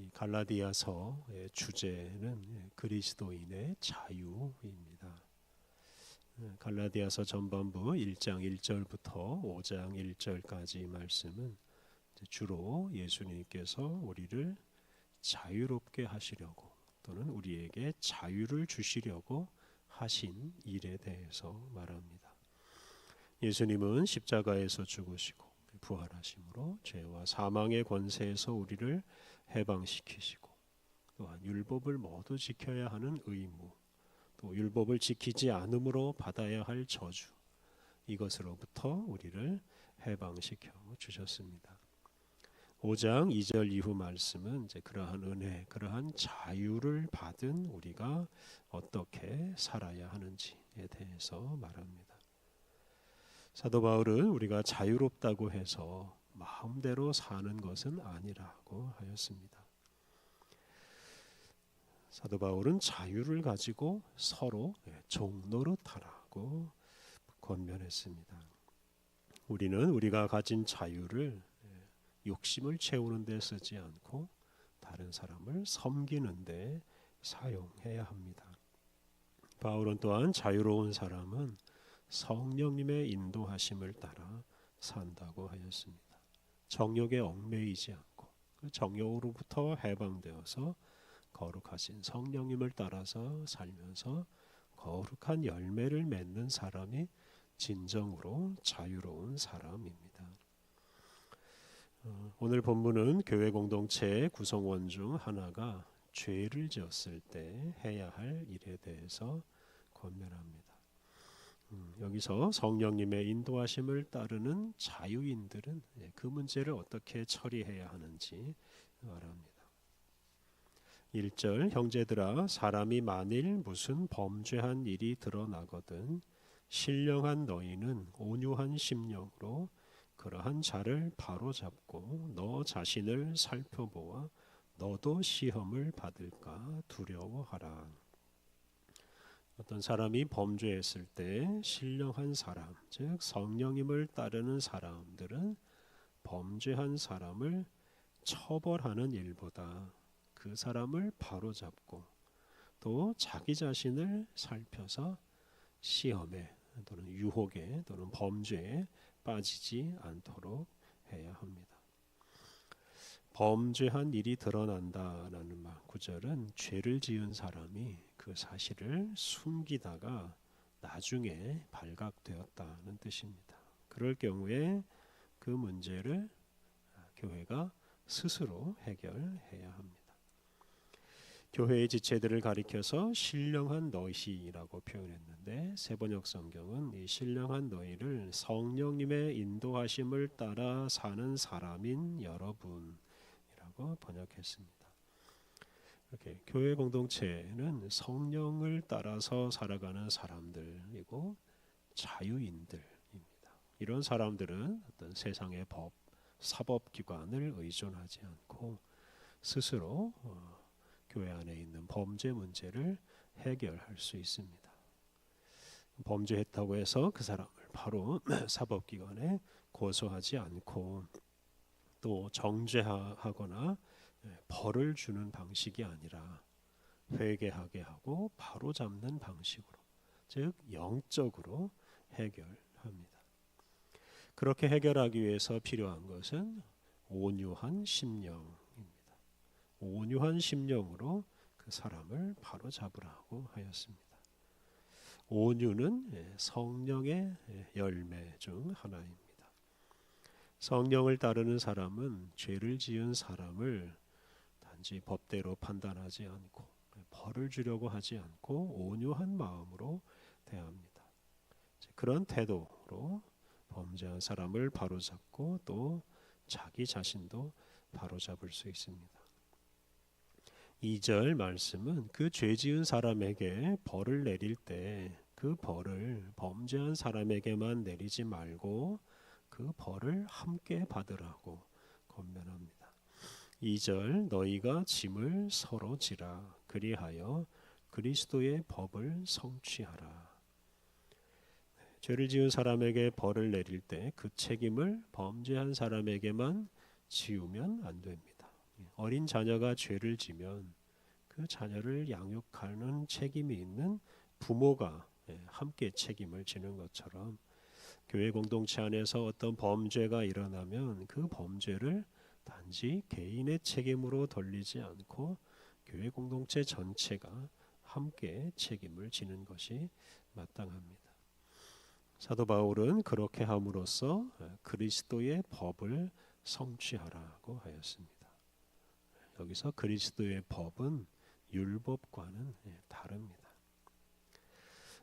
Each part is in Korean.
이 갈라디아서의 주제는 그리스도인의 자유입니다. 갈라디아서 전반부 1장 1절부터 5장 1절까지 말씀은 주로 예수님께서 우리를 자유롭게 하시려고 또는 우리에게 자유를 주시려고 하신 일에 대해서 말합니다. 예수님은 십자가에서 죽으시고 부활하심으로 죄와 사망의 권세에서 우리를 해방시키시고 또한 율법을 모두 지켜야 하는 의무, 또 율법을 지키지 않음으로 받아야 할 저주, 이것으로부터 우리를 해방시켜 주셨습니다. 5장 2절 이후 말씀은 이제 그러한 은혜, 그러한 자유를 받은 우리가 어떻게 살아야 하는지에 대해서 말합니다. 사도 바울은 우리가 자유롭다고 해서 마음대로 사는 것은 아니라고 하였습니다. 사도 바울은 자유를 가지고 서로 종노릇하라고 권면했습니다. 우리는 우리가 가진 자유를 욕심을 채우는 데 쓰지 않고 다른 사람을 섬기는 데 사용해야 합니다. 바울은 또한 자유로운 사람은 성령님의 인도하심을 따라 산다고 하였습니다. 정욕에 얽매이지 않고 그 정욕으로부터 해방되어서 거룩하신 성령님을 따라서 살면서 거룩한 열매를 맺는 사람이 진정으로 자유로운 사람입니다. 오늘 본문은 교회 공동체의 구성원 중 하나가 죄를 지었을 때 해야 할 일에 대해서 권면합니다. 여기서 성령님의 인도하심을 따르는 자유인들은 그 문제를 어떻게 처리해야 하는지 말합니다. 1절 형제들아 사람이 만일 무슨 범죄한 일이 드러나거든 신령한 너희는 온유한 심령으로 그러한 자를 바로잡고 너 자신을 살펴보아 너도 시험을 받을까 두려워하라. 어떤 사람이 범죄했을 때 신령한 사람, 즉 성령님을 따르는 사람들은 범죄한 사람을 처벌하는 일보다 그 사람을 바로잡고 또 자기 자신을 살펴서 시험에 또는 유혹에 또는 범죄에 빠지지 않도록 해야 합니다. 범죄한 일이 드러난다라는 구절은 죄를 지은 사람이 그 사실을 숨기다가 나중에 발각되었다는 뜻입니다. 그럴 경우에 그 문제를 교회가 스스로 해결해야 합니다. 교회의 지체들을 가리켜서 신령한 너희라고 표현했는데 세번역 성경은 이 신령한 너희를 성령님의 인도하심을 따라 사는 사람인 여러분이라고 번역했습니다. 이렇게 교회 공동체는 성령을 따라서 살아가는 사람들이고 자유인들입니다. 이런 사람들은 어떤 세상의 법, 사법기관을 의존하지 않고 스스로 교회 안에 있는 범죄 문제를 해결할 수 있습니다. 범죄했다고 해서 그 사람을 바로 사법기관에 고소하지 않고 또 정죄하거나 벌을 주는 방식이 아니라 회개하게 하고 바로 잡는 방식으로, 즉 영적으로 해결합니다. 그렇게 해결하기 위해서 필요한 것은 온유한 심령, 온유한 심령으로 그 사람을 바로 잡으라고 하였습니다. 온유는 성령의 열매 중 하나입니다. 성령을 따르는 사람은 죄를 지은 사람을 단지 법대로 판단하지 않고 벌을 주려고 하지 않고 온유한 마음으로 대합니다. 그런 태도로 범죄한 사람을 바로잡고 또 자기 자신도 바로잡을 수 있습니다. 2절 말씀은 그 죄 지은 사람에게 벌을 내릴 때 그 벌을 범죄한 사람에게만 내리지 말고 그 벌을 함께 받으라고 권면합니다. 2절 너희가 짐을 서로 지라 그리하여 그리스도의 법을 성취하라. 죄를 지은 사람에게 벌을 내릴 때 그 책임을 범죄한 사람에게만 지우면 안 됩니다. 어린 자녀가 죄를 지면 그 자녀를 양육하는 책임이 있는 부모가 함께 책임을 지는 것처럼 교회 공동체 안에서 어떤 범죄가 일어나면 그 범죄를 단지 개인의 책임으로 돌리지 않고 교회 공동체 전체가 함께 책임을 지는 것이 마땅합니다. 사도 바울은 그렇게 함으로써 그리스도의 법을 성취하라고 하였습니다. 여기서 그리스도의 법은 율법과는 다릅니다.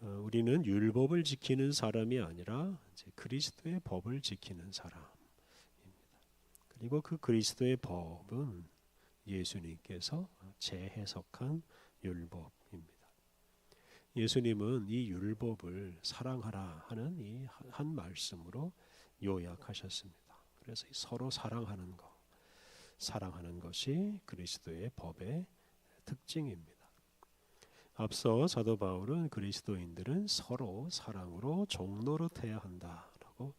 우리는 율법을 지키는 사람이 아니라 이제 그리스도의 법을 지키는 사람입니다. 그리고 그 그리스도의 법은 예수님께서 재해석한 율법입니다. 예수님은 이 율법을 사랑하라 하는 이 한 말씀으로 요약하셨습니다. 그래서 서로 사랑하는 것, 사랑하는 것이 그리스도의 법의 특징입니다. 앞서 사도 바울은 그리스도인들은 서로 사랑으로 종노릇해야 한다라고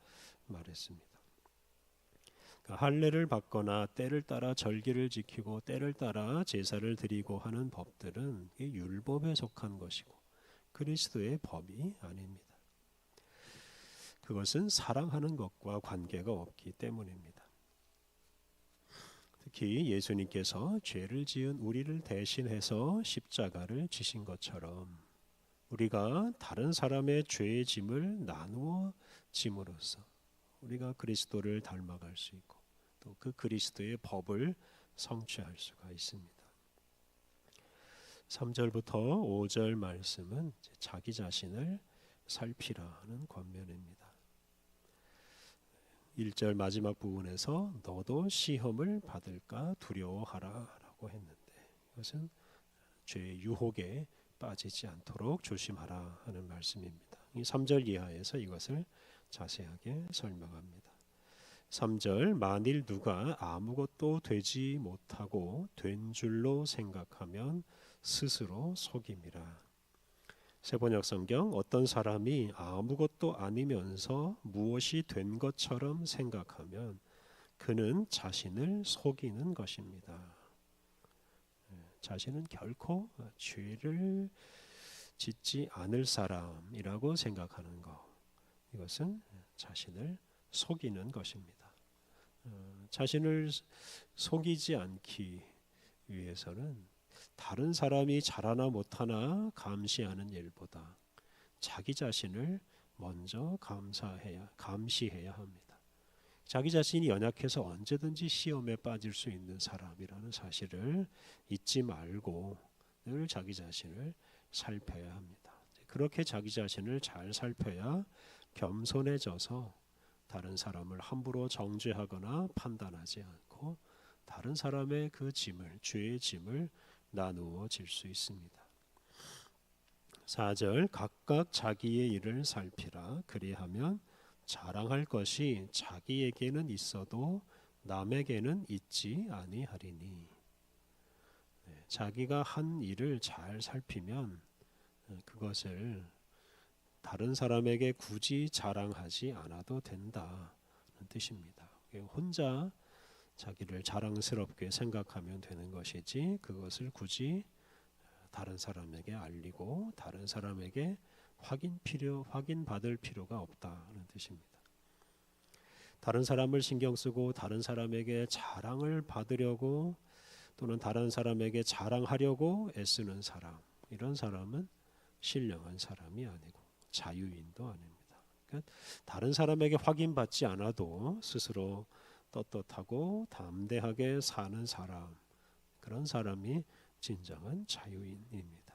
말했습니다. 할례를 받거나 때를 따라 절기를 지키고 때를 따라 제사를 드리고 하는 법들은 율법에 속한 것이고 그리스도의 법이 아닙니다. 그것은 사랑하는 것과 관계가 없기 때문입니다. 특히 예수님께서 죄를 지은 우리를 대신해서 십자가를 지신 것처럼 우리가 다른 사람의 죄의 짐을 나누어 짐으로써 우리가 그리스도를 닮아갈 수 있고 또 그 그리스도의 법을 성취할 수가 있습니다. 3절부터 5절 말씀은 자기 자신을 살피라는 권면입니다. 1절 마지막 부분에서 너도 시험을 받을까 두려워하라 라고 했는데 이것은 죄의 유혹에 빠지지 않도록 조심하라 하는 말씀입니다. 이 3절 이하에서 이것을 자세하게 설명합니다. 3절 만일 누가 아무것도 되지 못하고 된 줄로 생각하면 스스로 속임이라. 세번역 성경 어떤 사람이 아무것도 아니면서 무엇이 된 것처럼 생각하면 그는 자신을 속이는 것입니다. 자신은 결코 죄를 짓지 않을 사람이라고 생각하는 것, 이것은 자신을 속이는 것입니다. 자신을 속이지 않기 위해서는 다른 사람이 잘하나 못하나 감시하는 일보다 자기 자신을 먼저 감시해야 합니다. 자기 자신이 연약해서 언제든지 시험에 빠질 수 있는 사람이라는 사실을 잊지 말고 늘 자기 자신을 살펴야 합니다. 그렇게 자기 자신을 잘 살펴야 겸손해져서 다른 사람을 함부로 정죄하거나 판단하지 않고 다른 사람의 그 짐을, 죄의 짐을 나누어질 수 있습니다. 4절 각각 자기의 일을 살피라. 그리하면 자랑할 것이 자기에게는 있어도 남에게는 있지 아니하리니. 자기가 한 일을 잘 살피면 그것을 다른 사람에게 굳이 자랑하지 않아도 된다는 뜻입니다. 혼자 자기를 자랑스럽게 생각하면 되는 것이지 그것을 굳이 다른 사람에게 알리고 다른 사람에게 확인받을 필요가 없다는 뜻입니다. 다른 사람을 신경 쓰고 다른 사람에게 자랑을 받으려고 또는 다른 사람에게 자랑하려고 애쓰는 사람, 이런 사람은 신령한 사람이 아니고 자유인도 아닙니다. 그러니까 다른 사람에게 확인받지 않아도 스스로 떳떳하고 담대하게 사는 사람, 그런 사람이 진정한 자유인입니다.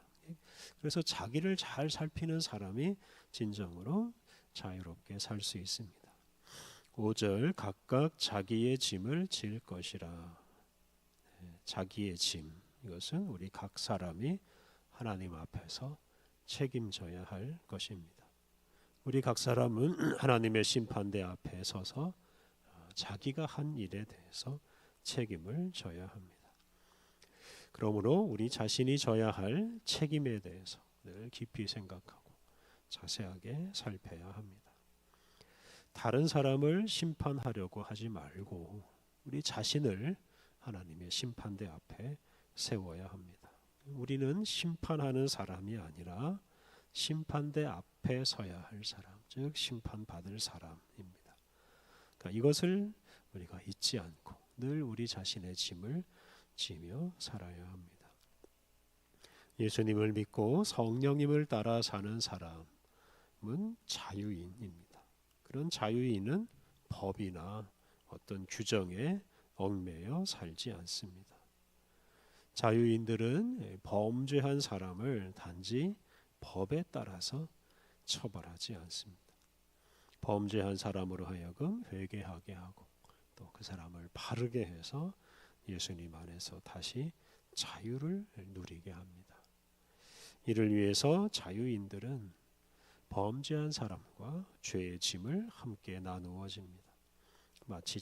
그래서 자기를 잘 살피는 사람이 진정으로 자유롭게 살 수 있습니다. 5절 각각 자기의 짐을 질 것이라. 자기의 짐, 이것은 우리 각 사람이 하나님 앞에서 책임져야 할 것입니다. 우리 각 사람은 하나님의 심판대 앞에 서서 자기가 한 일에 대해서 책임을 져야 합니다. 그러므로 우리 자신이 져야 할 책임에 대해서 늘 깊이 생각하고 자세하게 살펴야 합니다. 다른 사람을 심판하려고 하지 말고 우리 자신을 하나님의 심판대 앞에 세워야 합니다. 우리는 심판하는 사람이 아니라 심판대 앞에 서야 할 사람, 즉 심판받을 사람입니다. 그러니까 이것을 우리가 잊지 않고 늘 우리 자신의 짐을 지며 살아야 합니다. 예수님을 믿고 성령님을 따라 사는 사람은 자유인입니다. 그런 자유인은 법이나 어떤 규정에 얽매여 살지 않습니다. 자유인들은 범죄한 사람을 단지 법에 따라서 처벌하지 않습니다. 범죄한 사람으로 하여금 회개하게 하고 또 그 사람을 바르게 해서 예수님 안에서 다시 자유를 누리게 합니다. 이를 위해서 자유인들은 범죄한 사람과 죄의 짐을 함께 나누어집니다. 마치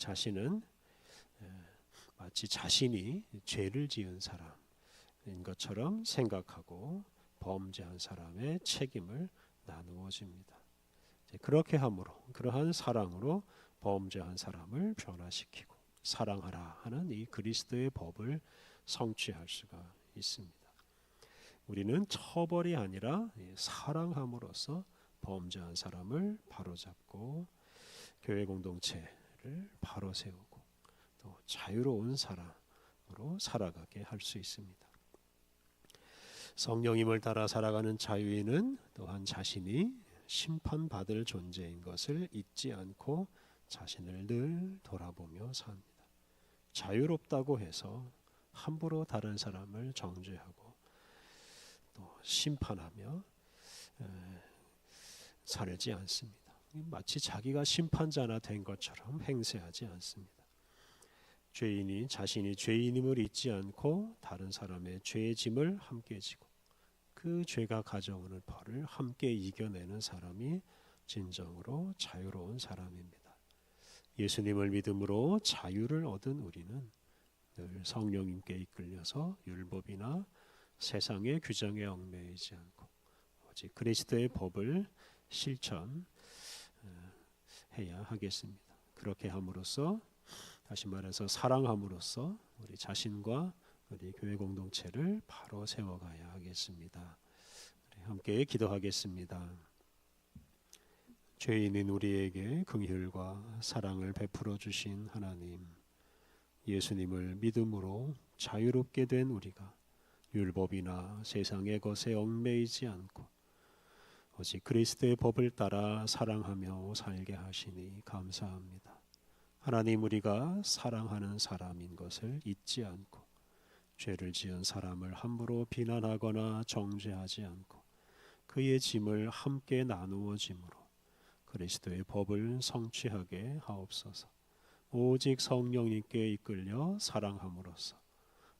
자신이 죄를 지은 사람인 것처럼 생각하고 범죄한 사람의 책임을 나누어집니다. 그렇게 함으로 그러한 사랑으로 범죄한 사람을 변화시키고 사랑하라 하는 이 그리스도의 법을 성취할 수가 있습니다. 우리는 처벌이 아니라 사랑함으로써 범죄한 사람을 바로잡고 교회 공동체를 바로 세우고 또 자유로운 사람으로 살아가게 할 수 있습니다. 성령님을 따라 살아가는 자유인은 또한 자신이 심판받을 존재인 것을 잊지 않고 자신을 늘 돌아보며 삽니다. 자유롭다고 해서 함부로 다른 사람을 정죄하고 또 심판하며 살지 않습니다. 마치 자기가 심판자나 된 것처럼 행세하지 않습니다. 죄인이 자신이 죄인임을 잊지 않고 다른 사람의 죄의 짐을 함께 지고 그 죄가 가져오는 벌을 함께 이겨내는 사람이 진정으로 자유로운 사람입니다. 예수님을 믿음으로 자유를 얻은 우리는 늘 성령님께 이끌려서 율법이나 세상의 규정에 얽매이지 않고 오직 그리스도의 법을 실천해야 하겠습니다. 그렇게 함으로써 다시 말해서 사랑함으로써 우리 자신과 우리 교회 공동체를 바로 세워가야 하겠습니다. 함께 기도하겠습니다. 죄인인 우리에게 긍휼과 사랑을 베풀어 주신 하나님, 예수님을 믿음으로 자유롭게 된 우리가 율법이나 세상의 것에 얽매이지 않고 오직 그리스도의 법을 따라 사랑하며 살게 하시니 감사합니다. 하나님, 우리가 사랑하는 사람인 것을 잊지 않고 죄를 지은 사람을 함부로 비난하거나 정죄하지 않고 그의 짐을 함께 나누어 짐으로 그리스도의 법을 성취하게 하옵소서. 오직 성령님께 이끌려 사랑함으로써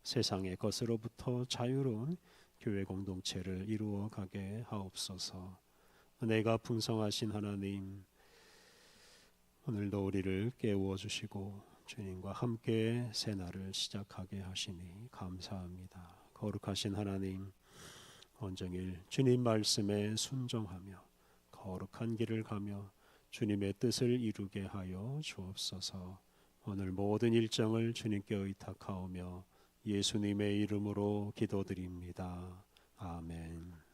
세상의 것으로부터 자유로운 교회 공동체를 이루어 가게 하옵소서. 은혜가 풍성하신 하나님, 오늘도 우리를 깨우어 주시고 주님과 함께 새날을 시작하게 하시니 감사합니다. 거룩하신 하나님, 온종일 주님 말씀에 순종하며 거룩한 길을 가며 주님의 뜻을 이루게 하여 주옵소서. 오늘 모든 일정을 주님께 의탁하오며 예수님의 이름으로 기도드립니다. 아멘.